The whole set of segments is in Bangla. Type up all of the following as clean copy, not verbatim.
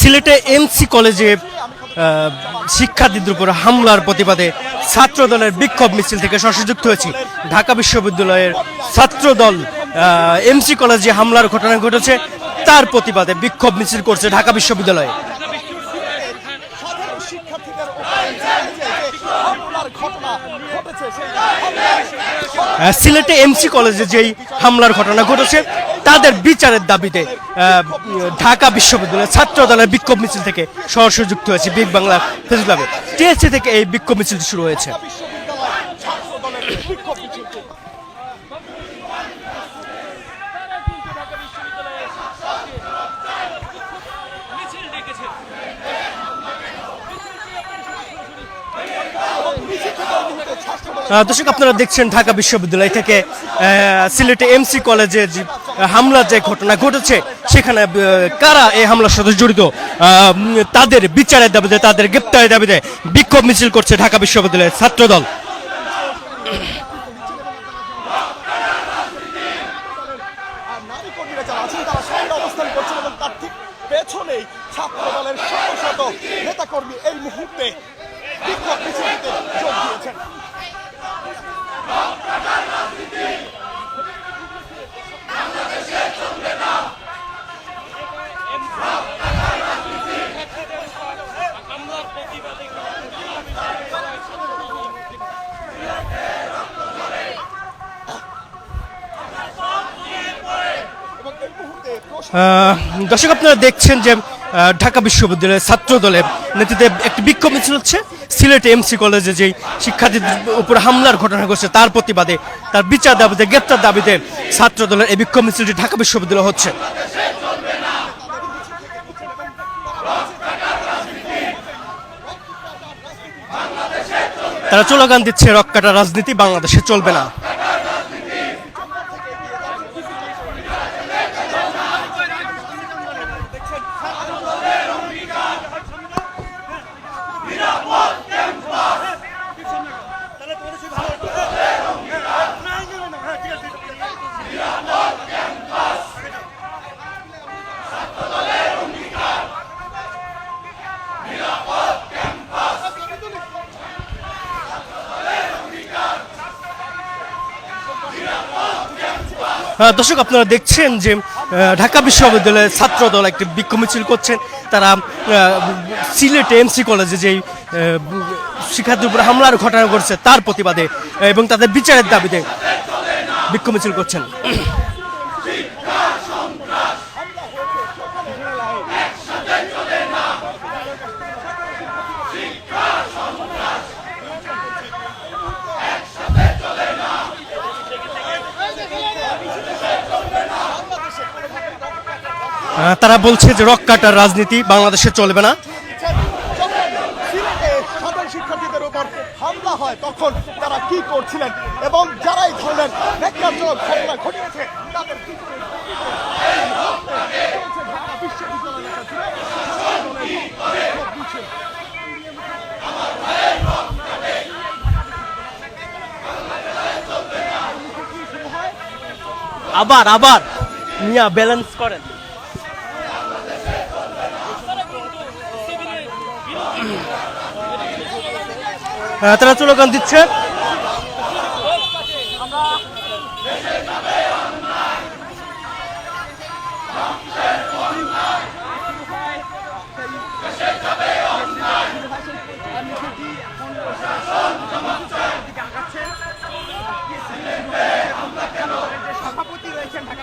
সিলেটে এমসি কলেজে শিক্ষার্থীদের উপর হামলার প্রতিবাদে ছাত্র দলের বিক্ষোভ মিছিল থেকে সহযোগিত হয়েছি। ঢাকা বিশ্ববিদ্যালয়ের ছাত্র দল এমসি কলেজে হামলার ঘটনা ঘটেছে, তার প্রতিবাদে বিক্ষোভ মিছিল করছে ঢাকা বিশ্ববিদ্যালয়ে। সিলেটে এমসি কলেজে যেই হামলার ঘটনা ঘটেছে তাদের বিচারের দাবিতে ঢাকা বিশ্ববিদ্যালয়ের ছাত্র দলের বিক্ষোভ মিছিল থেকে সহযোগিত হয়েছে বিগ বাংলা প্রেস ক্লাবে। টিএসসি থেকে এই বিক্ষোভ মিছিলটি শুরু হয়েছে। দর্শক, আপনারা দেখছেন ঢাকা বিশ্ববিদ্যালয় থেকে সিলেটে এমসি কলেজে যে হামলার যে ঘটনা ঘটেছে সেখানে কারা এই হামলার সাথে জড়িত তাদের বিচারের দাবিতে, তাদের গ্রেপ্তারের দাবিতে বিক্ষোভ মিছিল করছে ঢাকা বিশ্ববিদ্যালয়ের ছাত্রদল। দর্শক, আপনারা দেখছেন যে ঢাকা বিশ্ববিদ্যালয়ের ছাত্র দলের নেতৃত্বে একটি বিক্ষোভ মিছিল হচ্ছে সিলেট এমসি কলেজে যেই শিক্ষার্থীদের উপর হামলার ঘটনা ঘটছে তার প্রতিবাদে, তার বিচার দাবিতে, গ্রেপ্তার দাবিতে ছাত্র দলের এই বিক্ষোভ মিছিলটি ঢাকা বিশ্ববিদ্যালয়ে হচ্ছে। তারা স্লোগান দিচ্ছে, রক কাটা রাজনীতি বাংলাদেশে চলবে না। দর্শক, আপনারা দেখছেন যে ঢাকা বিশ্ববিদ্যালয়ের ছাত্র দল একটি বিক্ষোভ মিছিল করছেন। তারা সিলেট এমসি কলেজে যেই শিক্ষার্থীর উপর হামলার ঘটনা ঘটছে তার প্রতিবাদে এবং তাদের বিচারের দাবিতে বিক্ষোভ মিছিল করছেন। তারা বলছে যে রক কাটার রাজনীতি বাংলাদেশে চলবে না। সাধারণ শিক্ষার্থীদের উপর হামলা হয় তখন তারা কি করছিলেন এবং যারা এই ধরনের ন্যাক্কারজনক ঘটনা ঘটিয়েছে তাদের আবার মিয়া ব্যালেন্স করেন। তারা স্লোগান দিচ্ছে, সভাপতি রয়েছেন ঢাকা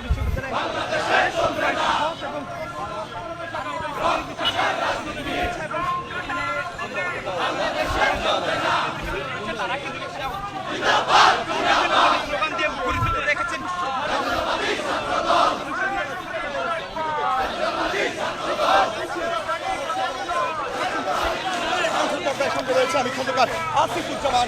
আমি খন্দকার আসিফুজ্জামান।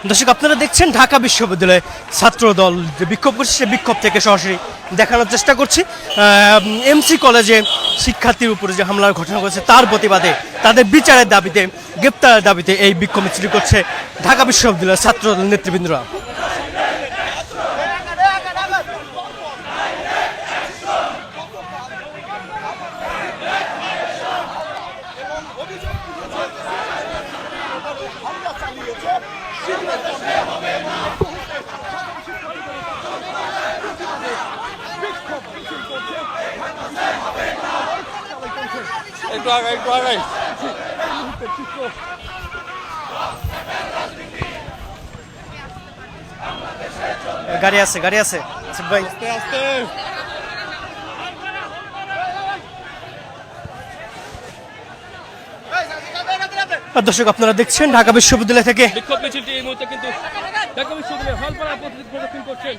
দর্শক আপনারা দেখছেন ঢাকা বিশ্ববিদ্যালয়ে ছাত্র দল যে বিক্ষোভ করছে সে বিক্ষোভ থেকে সরাসরি দেখানোর চেষ্টা করছি এমসি কলেজে শিক্ষার্থীর উপরে যে হামলার ঘটনা ঘটেছে তার প্রতিবাদে তাদের বিচারের দাবিতে গ্রেপ্তারের দাবিতে এই বিক্ষোভ মিছিল করছে ঢাকা বিশ্ববিদ্যালয়ের ছাত্র দল নেতৃবৃন্দরা। একটু আগে গাড়ি আছে আসিফ ভাই। আস্তে দর্শক আপনারা দেখছেন ঢাকা বিশ্ববিদ্যালয় থেকে বিক্ষোভ মিছিলটি এই মুহূর্তে কিন্তু ঢাকা বিশ্ববিদ্যালয়ের হলপাড়া প্রদক্ষিণ করছেন।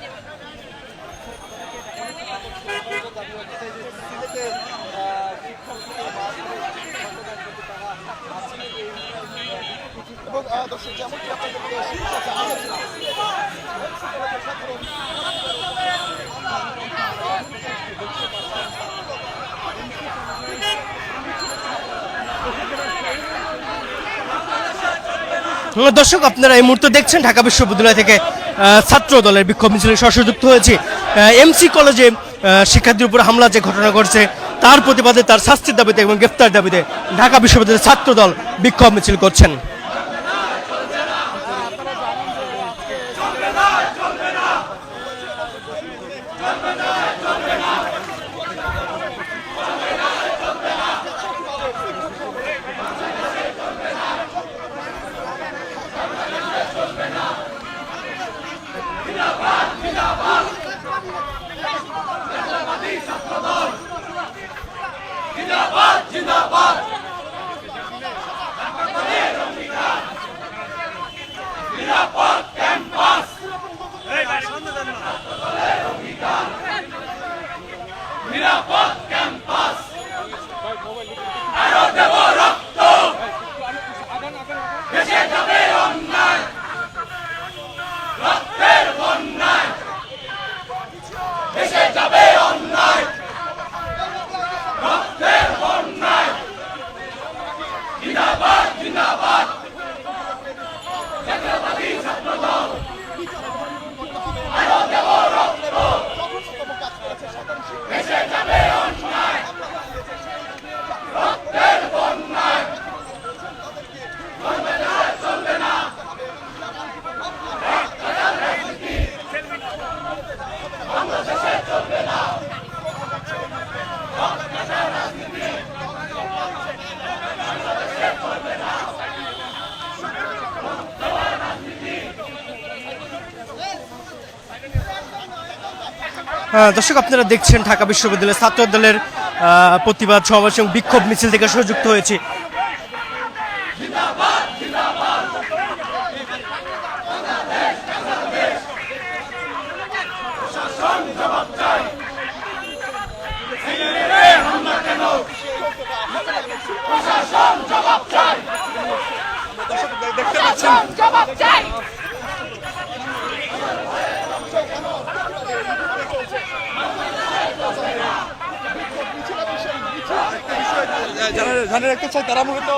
এবং দর্শক যেমনটি আপনাদের শীর্ষে আমাদের দর্শক আপনারা এই মুহূর্তে দেখছেন ঢাকা বিশ্ববিদ্যালয় থেকে ছাত্র দলের বিক্ষোভ মিছিলে সরাসরি যুক্ত হয়েছে এমসি কলেজে শিক্ষার্থীর উপর হামলা যে ঘটনা ঘটছে তার প্রতিবাদে তার শাস্তির দাবিতে এবং গ্রেফতার দাবিতে ঢাকা বিশ্ববিদ্যালয়ের ছাত্র দল বিক্ষোভ মিছিল করছেন। দর্শক আপনারা দেখছেন ঢাকা বিশ্ববিদ্যালয়ের ছাত্র দলের প্রতিবাদ সমাবেশ এবং বিক্ষোভ মিছিল থেকে সংযুক্ত হয়েছে। দেখতে পাচ্ছেন যারা জানে রাখতে চায় তারা মূলত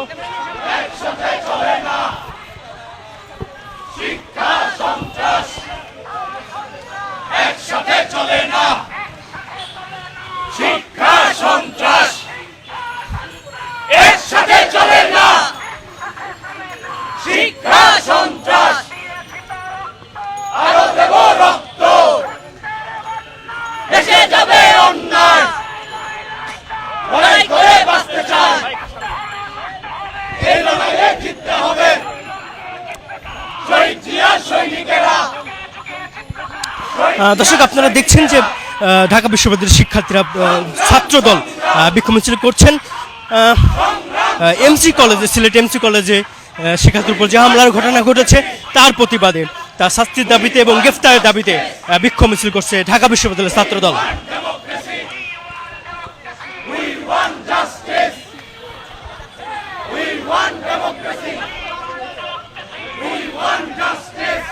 শিক্ষা সন্ত্রাস একসাথে চলে না, শিক্ষা সন্ত্রাস একসাথে চলে না, শিক্ষা সন্ত্রাস আরো দেব রক্ত, দেশে যাবে অন্যায়, লড়াই করে বাঁচতে চায়, এই লড়াইয়ে জিততে হবে। শহীদ জিয়ার সৈনিকেরা। দর্শক আপনারা দেখছেন যে ঢাকা বিশ্ববিদ্যালয়ের শিক্ষার্থীরা ছাত্র দল বিক্ষোভ মিছিল করছেন এমসি কলেজে, সিলেট এমসি কলেজে শিক্ষার্থীর উপর যে হামলার ঘটনা ঘটেছে তার প্রতিবাদে, তার শাস্তির দাবিতে এবং গ্রেফতারের দাবিতে বিক্ষোভ মিছিল করছে ঢাকা বিশ্ববিদ্যালয়ের ছাত্র দল। We want democracy. We want justice.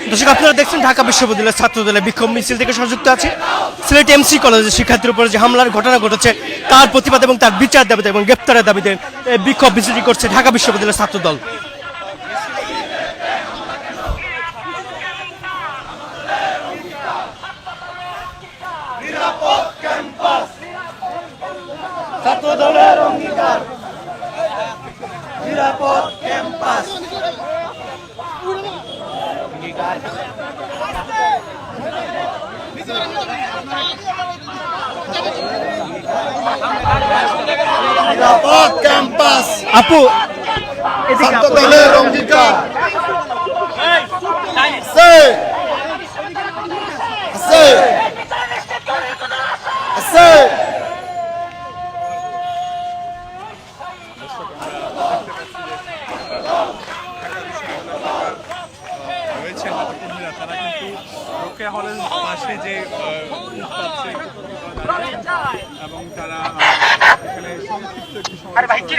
দর্শক, আপনারা দেখছেন ঢাকা বিশ্ববিদ্যালয়ের ছাত্রদলের বিক্ষোভ মিছিল থেকে সংযুক্ত আছে। সিলেট এমসি কলেজের শিক্ষার্থীর উপরে যে হামলার ঘটনা ঘটেছে তার প্রতিবাদ এবং তার বিচার দাবিতে এবং গ্রেপ্তারের দাবিতে এই বিক্ষোভ মিছিলটি করছে ঢাকা বিশ্ববিদ্যালয়ের ছাত্রদল। ছাত্রদলের অঙ্গীকার নিরাপদ ক্যাম্পাস। নিরাপদ ক্যাম্পাস আপু, ছাত্রদলের অঙ্গীকার। আছে আছে আছে। রয়েছেন কর্মীরা, তারা কিন্তু রোকেয়া হলের পাশে যে ফুটপাত সেই এবং তারা এখানে সংক্ষিপ্ত একটি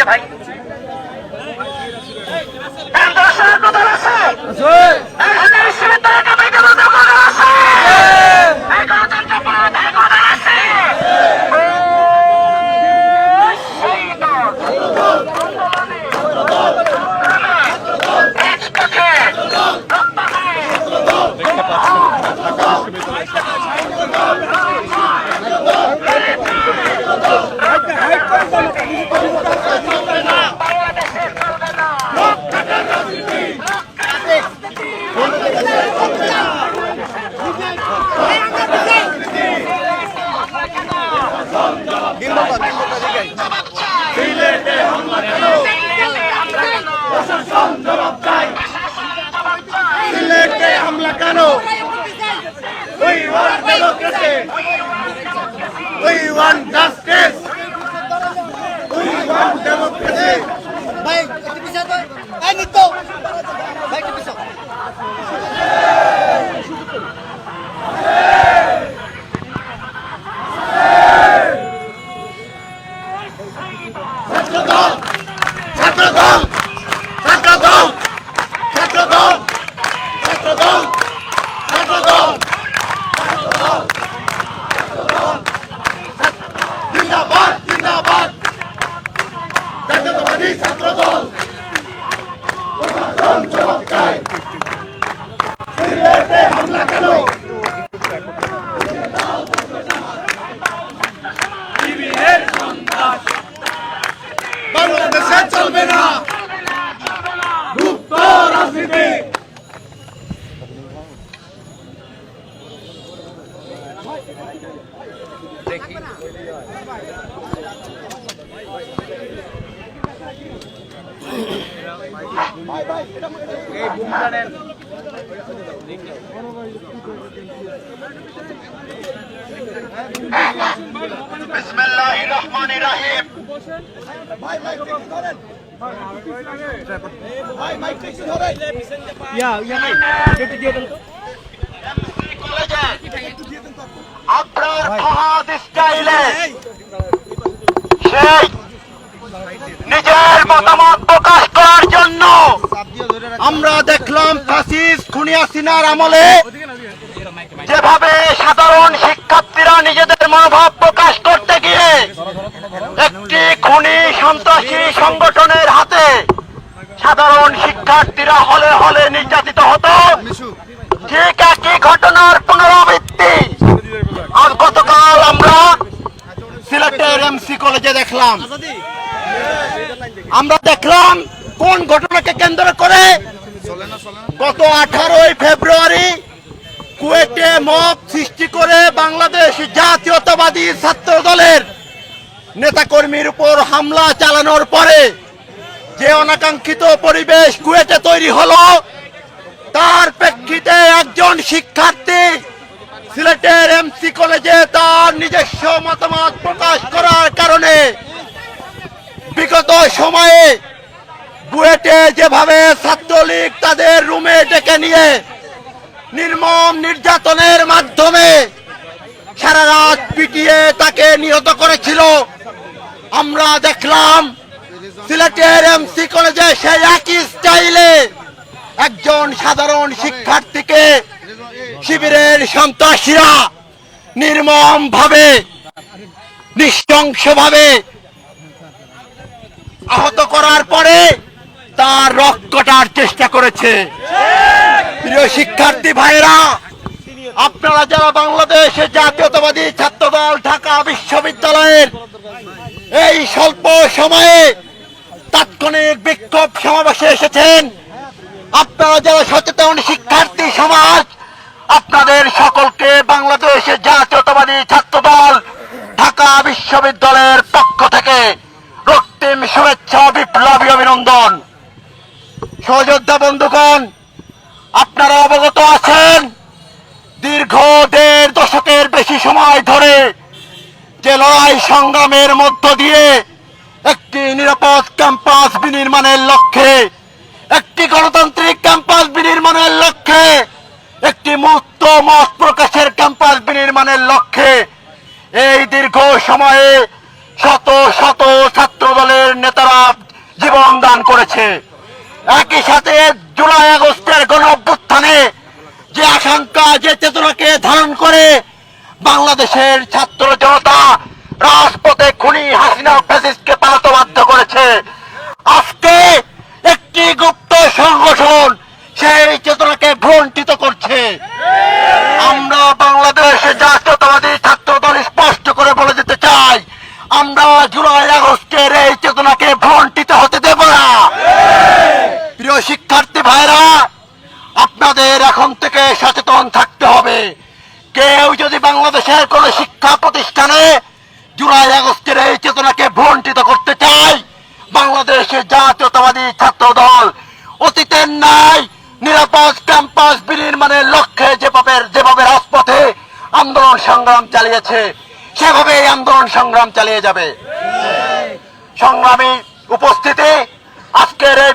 সিলেটে হামলা কেন? We want democracy. We want justice. We want democracy. ভাই একটু পিছাও তো। এই নিতো ভাই একটু পিছাও। ছাত্রদল ছাত্রদল ছাত্রদল ছাত্রদল ছাত্রদল ছাত্রদল জিন্দাবাদ জিন্দাবাদ জাতীয়তাবাদী ছাত্রদল। চমৎকার সিলেটে হামলা কেন? বাংলাদেশে চলবে না গুপ্ত রাজনীতি। বিসমিল্লাহির রহমানির রহিম। ভাই মাইক টেক ধরেন। ভাই মাইক টেক ধরেন। আপনার ফাহাদ স্টাইলে সেই নিজের মতামত প্রকাশ করার জন্য আমরা দেখলাম ফ্যাসিস্ট খুনি হাসিনার আমলে যেভাবে সাধারণ শিক্ষার্থীরা নিজেদের মনোভাব প্রকাশ করতে গিয়ে একটি খুনি সন্ত্রাসী সংগঠনের হাতে সাধারণ শিক্ষার্থীরা হলে হলে নির্যাতিত হতো, ঠিক একই ঘটনার পুনরাবৃত্তি আজ গতকাল আমরা সিলেটের এমসি কলেজে দেখলাম। আমরা দেখলাম কোন ঘটনাকে কেন্দ্র করে গত 18 ফেব্রুয়ারি কুয়েটে মব সৃষ্টি করে বাংলাদেশ জাতীয়তাবাদী ছাত্র দলের নেতাকর্মীর উপর হামলা চালানোর পরে যে অনাকাঙ্ক্ষিত পরিবেশ কুয়েটে তৈরি হলো, তার প্রেক্ষিতে একজন শিক্ষার্থী সিলেটের এমসি কলেজে তার নিজস্ব মতামত প্রকাশ করার কারণে বিগত সময়ে বুয়েটে যেভাবে ছাত্রলীগ তাদের রুমে ডেকে নিয়ে নির্মম নির্যাতনের মাধ্যমে সারা রাত পিটিয়ে তাকে নিহত করেছিল, আমরা দেখলাম সিলেটের এমসি কলেজে সেই একই স্টাইলে একজন সাধারণ শিক্ষার্থীকে শিবিরের সন্ত্রাসীরা নির্মম ভাবে নৃশংসভাবে আহত করার পরে তার রক্ত কাটার চেষ্টা করেছে। প্রিয় শিক্ষার্থী ভাইরা, আপনারা যারা বাংলাদেশে জাতীয়তাবাদী ছাত্রদল ঢাকা বিশ্ববিদ্যালয়ের এই স্বল্প সময়ে তাৎক্ষণিক বিক্ষোভ সমাবেশে এসেছেন, আপনারা যারা সচেতন শিক্ষার্থী সমাজ, আপনাদের সকলকে বাংলাদেশে জাতীয়তাবাদী ছাত্রদল ঢাকা বিশ্ববিদ্যালয়ের পক্ষ থেকে রক্তিম শুভেচ্ছা বিপ্লবী অভিনন্দন। সহযোদ্ধা বন্ধুগণ, আপনারা অবগত আছেন দীর্ঘ 1.5 দশকের বেশি সময় ধরে যে লড়াই সংগ্রামের মধ্য দিয়ে একটি নিরাপদ ক্যাম্পাস বিনির্মাণের লক্ষ্যে, একটি গণতান্ত্রিক ক্যাম্পাস বিনির্মাণের লক্ষ্যে, একটি মুক্ত মত প্রকাশের ক্যাম্পাস বিনির্মাণের লক্ষ্যে এই দীর্ঘ সময়ে শত শত ছাত্র দলের নেতারা জীবন দান করেছে। একই সাথে জুলাই আগস্টের গণ অভ্যুত্থানে যে আশঙ্কা, যে চেতনাকে ধারণ করে বাংলাদেশের ছাত্র জনতা রাজপথে খুনি হাসিনা ফ্যাসিস্টকে পালাতে বাধ্য করেছে, আজকে একটি গুপ্ত সংগঠন সেই চেতনাকে ভ্রুণ্ঠিত করছে। আমরা বাংলাদেশের জাতীয়তাবাদী ছাত্র দল স্পষ্ট করে বলে যেতে চাই, আমরা জুলাই আগস্টের এই চেতনাকে ভ্রুণ্ঠিত হতে দেব না। প্রিয় শিক্ষার্থী ভাইরা, আপনাদের এখন থেকে সচেতন থাকতে হবে। কেউ যদি বাংলাদেশের কোন শিক্ষা প্রতিষ্ঠানে জুলাই আগস্টের এই চেতনাকে ভ্রুণ্ঠিত করতে চায়, বাংলাদেশের জাতীয়তাবাদী ছাত্র দল অতীতের ন্যায় নিরাপদ ক্যাম্পাস বিনির্মাণের লক্ষ্যে যেভাবে রাজপথে আন্দোলন সংগ্রাম চালিয়েছে, সেভাবে এই আন্দোলন সংগ্রাম চালিয়ে যাবে। সংগ্রামী উপস্থিতি, আজকের এই